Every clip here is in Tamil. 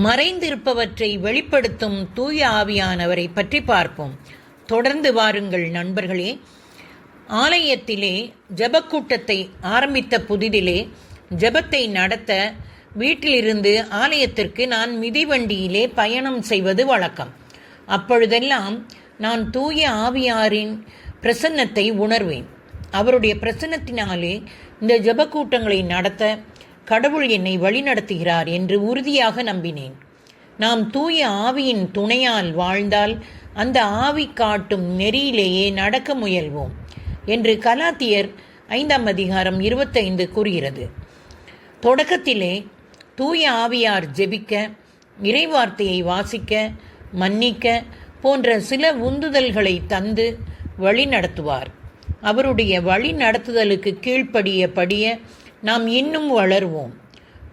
மறைந்திருப்பவற்றை வெளிப்படுத்தும் தூய ஆவியானவரை பற்றி பார்ப்போம். தொடர்ந்து வாருங்கள் நண்பர்களே. ஆலயத்திலே ஜெபக்கூட்டத்தை ஆரம்பித்த புதிதிலே ஜெபத்தை நடத்த வீட்டிலிருந்து ஆலயத்திற்கு நான் மிதிவண்டியிலே பயணம் செய்வது வழக்கம். அப்பொழுதெல்லாம் நான் தூய ஆவியாரின் பிரசன்னத்தை உணர்வேன். அவருடைய பிரசன்னத்தினாலே இந்த ஜெபக்கூட்டங்களை நடத்த கடவுள் என்னை வழிநடத்துகிறார் என்று உறுதியாக நம்பினேன். நாம் தூய ஆவியின் துணையால் வாழ்ந்தால் அந்த ஆவி காட்டும் நெறியிலேயே நடக்க முயல்வோம் என்று கலாத்தியர் 5:25 கூறுகிறது. தொடக்கத்திலே தூய ஆவியார் ஜெபிக்க, இறைவார்த்தையை வாசிக்க, மன்னிக்க போன்ற சில உந்துதல்களை தந்து வழி நடத்துவார். அவருடைய வழி நடத்துதலுக்கு கீழ்ப்படிய நாம் இன்னும் வளருவோம்.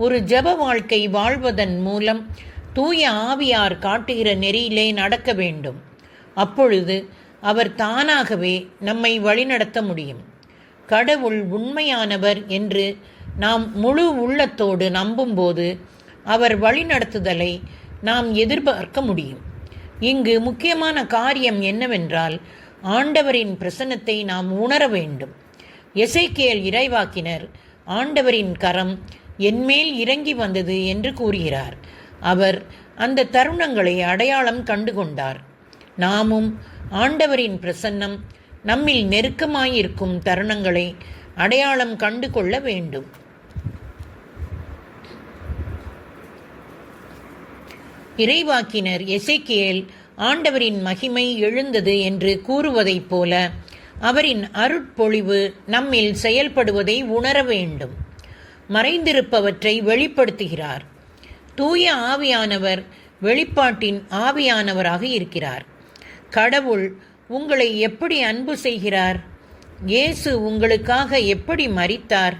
ஒரு ஜெப வாழ்க்கை வாழ்வதன் மூலம் தூய ஆவியார் காட்டுகிற நெறியிலே நடக்க வேண்டும். அப்பொழுது அவர் தானாகவே நம்மை வழிநடத்த முடியும். கடவுள் உண்மையானவர் என்று நாம் முழு உள்ளத்தோடு நம்பும்போது அவர் வழிநடத்துதலை நாம் எதிர்பார்க்க முடியும். இங்கு முக்கியமான காரியம் என்னவென்றால், ஆண்டவரின் பிரசன்னத்தை நாம் உணர வேண்டும். எசேக்கியேல் இறைவாக்கினர் ஆண்டவரின் கரம் என்மேல் இறங்கி வந்தது என்று கூறுகிறார். அவர் அந்த தருணங்களை அடையாளம் கண்டுகொண்டார். நாமும் ஆண்டவரின் பிரசன்னம் நம்மில் நெருக்கமாயிருக்கும் தருணங்களை அடையாளம் கண்டு கொள்ள வேண்டும். இறைவாக்கினர் எசேக்கியேல் ஆண்டவரின் மகிமை எழுந்தது என்று கூறுவதைப் போல அவரின் அருட்பொழிவு நம்மில் செயல்படுவதை உணர வேண்டும். மறைந்திருப்பவற்றை வெளிப்படுத்துகிறார். தூய ஆவியானவர் வெளிப்பாட்டின் ஆவியானவராக இருக்கிறார். கடவுள் உங்களை எப்படி அன்பு செய்கிறார்? இயேசு உங்களுக்காக எப்படி மரித்தார்?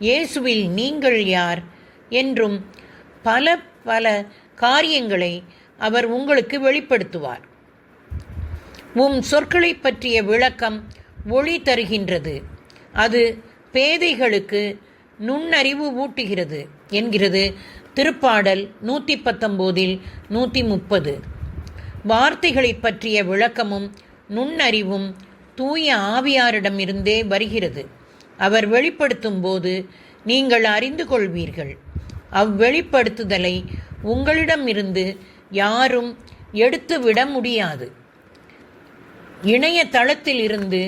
இயேசுவில் நீங்கள் யார்? என்றும் பல காரியங்களை அவர் உங்களுக்கு வெளிப்படுத்துவார். சொற்களை பற்றிய விளக்கம் ஒளி தருகின்றது. அது பேதைகளுக்கு நுண்ணறிவு ஊட்டுகிறது என்கிறது திருப்பாடல் 119:130. வார்த்தைகளை பற்றிய விளக்கமும் நுண்ணறிவும் தூய ஆவியாரிடமிருந்தே வருகிறது. அவர் வெளிப்படுத்தும் போது நீங்கள் அறிந்து கொள்வீர்கள். அவ்வெளிப்படுத்துதலை உங்களிடமிருந்து யாரும் எடுத்துவிட முடியாது. இணையதளத்தில் இருந்து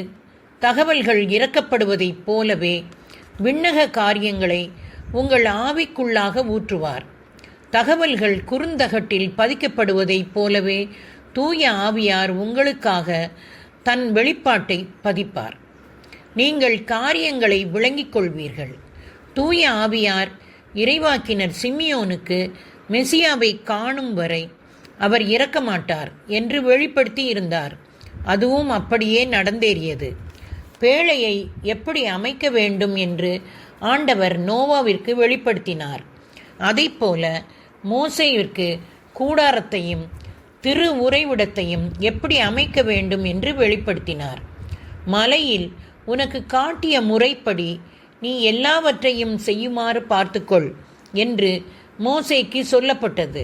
தகவல்கள் இறக்கப்படுவதைப் போலவே விண்ணக காரியங்களை உங்கள் ஆவிக்குள்ளாக ஊற்றுவார். தகவல்கள் குறுந்தகட்டில் பதிக்கப்படுவதைப் போலவே தூய ஆவியார் உங்களுக்காக தன் வெளிப்பாட்டை பதிப்பார். நீங்கள் காரியங்களை விளங்கிக் கொள்வீர்கள். தூய ஆவியார் இறைவாக்கினர் சிமியோனுக்கு மெசியாவை காணும் வரை அவர் இறக்க மாட்டார் என்று வெளிப்படுத்தி இருந்தார். அதுவும் அப்படியே நடந்தேறியது. பேழையை எப்படி அமைக்க வேண்டும் என்று ஆண்டவர் நோவாவிற்கு வெளிப்படுத்தினார். அதைப்போல மோசேயிற்கு கூடாரத்தையும் திரு உறைவிடத்தையும் எப்படி அமைக்க வேண்டும் என்று வெளிப்படுத்தினார். மலையில் உனக்கு காட்டிய முறைப்படி நீ எல்லாவற்றையும் செய்யுமாறு பார்த்துக்கொள் என்று மோசேக்கு சொல்லப்பட்டது.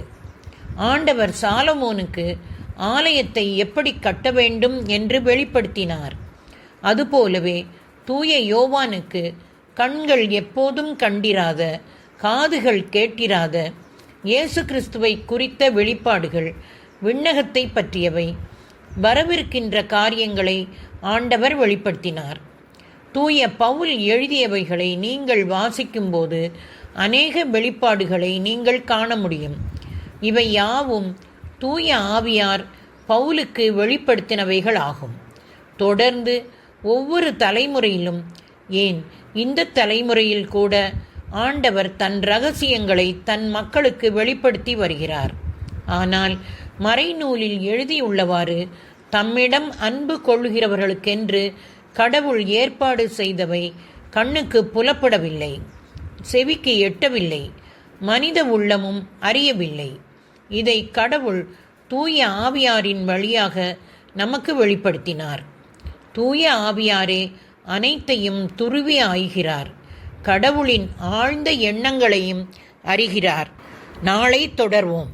ஆண்டவர் சாலமோனுக்கு ஆலயத்தை எப்படி கட்ட வேண்டும் என்று வெளிப்படுத்தினார். அதுபோலவே தூய யோவானுக்கு கண்கள் எப்போதும் கண்டிராத, காதுகள் கேட்டிராத இயேசு கிறிஸ்துவை குறித்த வெளிப்பாடுகள் விண்ணகத்தை பற்றியவை, வரவிருக்கின்ற காரியங்களை ஆண்டவர் வெளிப்படுத்தினார். தூய பவுல் எழுதியவைகளை நீங்கள் வாசிக்கும்போது அநேக வெளிப்பாடுகளை நீங்கள் காண முடியும். இவை யாவும் தூய ஆவியார் பவுலுக்கு வெளிப்படுத்தினவைகள் ஆகும். தொடர்ந்து ஒவ்வொரு தலைமுறையிலும், ஏன் இந்த தலைமுறையில் கூட ஆண்டவர் தன் இரகசியங்களை தன் மக்களுக்கு வெளிப்படுத்தி வருகிறார். ஆனால் மறைநூலில் எழுதியுள்ளவாறு தம்மிடம் அன்பு கொள்ளுகிறவர்களுக்கென்று கடவுள் ஏற்பாடு செய்தவை கண்ணுக்கு புலப்படவில்லை, செவிக்கு எட்டவில்லை, மனித உள்ளமும் அறியவில்லை. இதை கடவுள் தூய ஆவியாரின் வழியாக நமக்கு வெளிப்படுத்தினார். தூய ஆவியாரே அனைத்தையும் துருவி ஆய்கிறார். கடவுளின் ஆழ்ந்த எண்ணங்களையும் அறிகிறார். நாளை தொடர்வோம்.